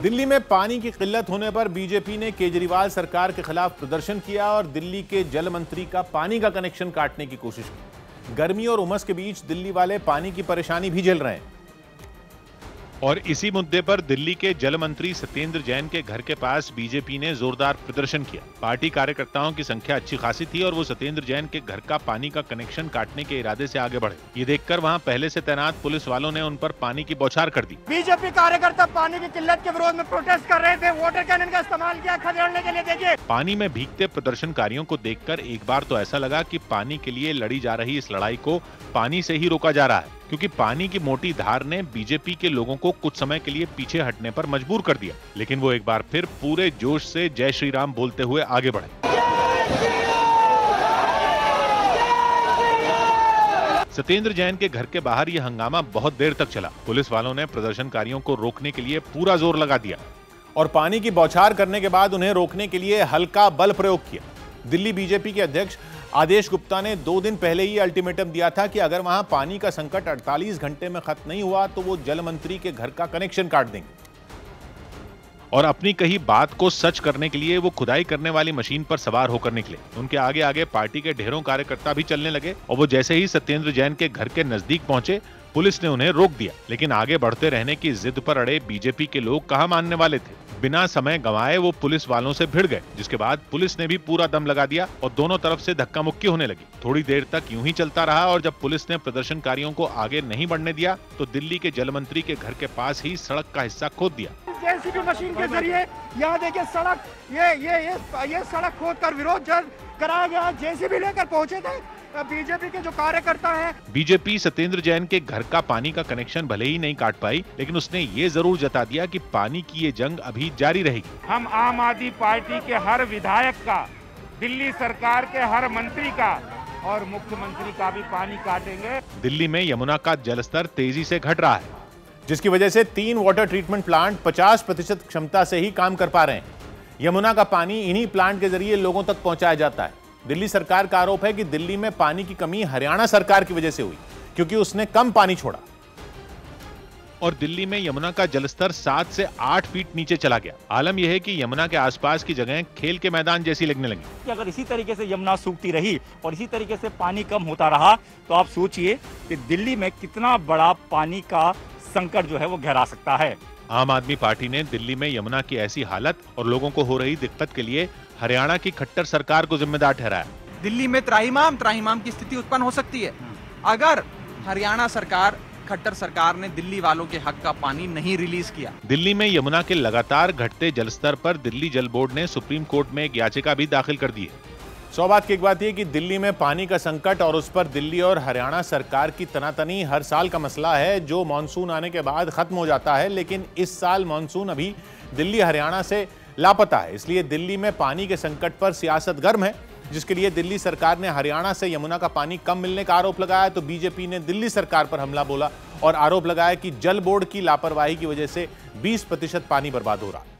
दिल्ली में पानी की किल्लत होने पर बीजेपी ने केजरीवाल सरकार के खिलाफ प्रदर्शन किया और दिल्ली के जल मंत्री का पानी का कनेक्शन काटने की कोशिश की। गर्मी और उमस के बीच दिल्ली वाले पानी की परेशानी भी झेल रहे हैं। और इसी मुद्दे पर दिल्ली के जल मंत्री सत्येंद्र जैन के घर के पास बीजेपी ने जोरदार प्रदर्शन किया। पार्टी कार्यकर्ताओं की संख्या अच्छी खासी थी और वो सत्येंद्र जैन के घर का पानी का कनेक्शन काटने के इरादे से आगे बढ़े। ये देखकर वहां पहले से तैनात पुलिस वालों ने उन पर पानी की बौछार कर दी। बीजेपी कार्यकर्ता पानी की किल्लत के विरोध में प्रोटेस्ट कर रहे थे, वाटर कैनन का इस्तेमाल किया खदेड़ने के लिए। देखिए, पानी में भीगते प्रदर्शनकारियों को देखकर एक बार तो ऐसा लगा कि पानी के लिए लड़ी जा रही इस लड़ाई को पानी से ही रोका जा रहा है, क्योंकि पानी की मोटी धार ने बीजेपी के लोगों को कुछ समय के लिए पीछे हटने पर मजबूर कर दिया। लेकिन वो एक बार फिर पूरे जोश से जय श्री राम बोलते हुए आगे बढ़े। सत्येंद्र जैन के घर के बाहर यह हंगामा बहुत देर तक चला। पुलिस वालों ने प्रदर्शनकारियों को रोकने के लिए पूरा जोर लगा दिया और पानी की बौछार करने के बाद उन्हें रोकने के लिए हल्का बल प्रयोग किया। दिल्ली बीजेपी के अध्यक्ष आदेश गुप्ता ने 2 दिन पहले ही अल्टीमेटम दिया था कि अगर वहां पानी का संकट 48 घंटे में खत्म नहीं हुआ तो वो जल मंत्री के घर का कनेक्शन काट देंगे। और अपनी कही बात को सच करने के लिए वो खुदाई करने वाली मशीन पर सवार होकर निकले। उनके आगे आगे पार्टी के ढेरों कार्यकर्ता भी चलने लगे और वो जैसे ही सत्येंद्र जैन के घर के नजदीक पहुंचे, पुलिस ने उन्हें रोक दिया। लेकिन आगे बढ़ते रहने की जिद पर अड़े बीजेपी के लोग कहां मानने वाले थे। बिना समय गंवाए वो पुलिस वालों से भिड़ गए, जिसके बाद पुलिस ने भी पूरा दम लगा दिया और दोनों तरफ से धक्का मुक्की होने लगी। थोड़ी देर तक यूं ही चलता रहा और जब पुलिस ने प्रदर्शनकारियों को आगे नहीं बढ़ने दिया तो दिल्ली के जल मंत्री के घर के पास ही सड़क का हिस्सा खोद दिया। जेसीबी मशीन के जरिए यहाँ देखिए सड़क ये सड़क खोद कर विरोध कराया गया। जेसीबी लेकर पहुंचे थे बीजेपी के जो कार्यकर्ता हैं। बीजेपी सत्येंद्र जैन के घर का पानी का कनेक्शन भले ही नहीं काट पाई, लेकिन उसने ये जरूर जता दिया कि पानी की ये जंग अभी जारी रहेगी। हम आम आदमी पार्टी के हर विधायक का, दिल्ली सरकार के हर मंत्री का और मुख्यमंत्री का भी पानी काटेंगे। दिल्ली में यमुना का जलस्तर तेजी से घट रहा है, जिसकी वजह से 3 वाटर ट्रीटमेंट प्लांट 50% क्षमता से ही काम कर पा रहे हैं। यमुना का पानी इन्हीं प्लांट के जरिए लोगों तक पहुंचाया जाता है। दिल्ली सरकार का आरोप है कि दिल्ली में पानी की कमी हरियाणा सरकार की वजह से हुई, क्योंकि उसने कम पानी छोड़ा और दिल्ली में यमुना का जलस्तर 7 से 8 फीट नीचे चला गया। आलम यह है कि यमुना के आसपास की जगहें खेल के मैदान जैसी लगने लगी। कि अगर इसी तरीके से यमुना सूखती रही और इसी तरीके से पानी कम होता रहा तो आप सोचिए कि दिल्ली में कितना बड़ा पानी का संकट जो है वो गहरा सकता है। आम आदमी पार्टी ने दिल्ली में यमुना की ऐसी हालत और लोगों को हो रही दिक्कत के लिए हरियाणा की खट्टर सरकार को जिम्मेदार ठहराया। दिल्ली में त्राहिमाम की स्थिति उत्पन्न हो सकती है अगर हरियाणा सरकार, खट्टर सरकार ने दिल्ली वालों के हक का पानी नहीं रिलीज किया। दिल्ली में यमुना के लगातार घटते जलस्तर पर दिल्ली जल बोर्ड ने सुप्रीम कोर्ट में एक याचिका भी दाखिल कर दी है। 100 बात की एक बात यह कि दिल्ली में पानी का संकट और उस पर दिल्ली और हरियाणा सरकार की तनातनी हर साल का मसला है, जो मानसून आने के बाद खत्म हो जाता है। लेकिन इस साल मानसून अभी दिल्ली हरियाणा से लापता है, इसलिए दिल्ली में पानी के संकट पर सियासत गर्म है, जिसके लिए दिल्ली सरकार ने हरियाणा से यमुना का पानी कम मिलने का आरोप लगाया। तो बीजेपी ने दिल्ली सरकार पर हमला बोला और आरोप लगाया कि जल बोर्ड की लापरवाही की वजह से 20% पानी बर्बाद हो रहा है।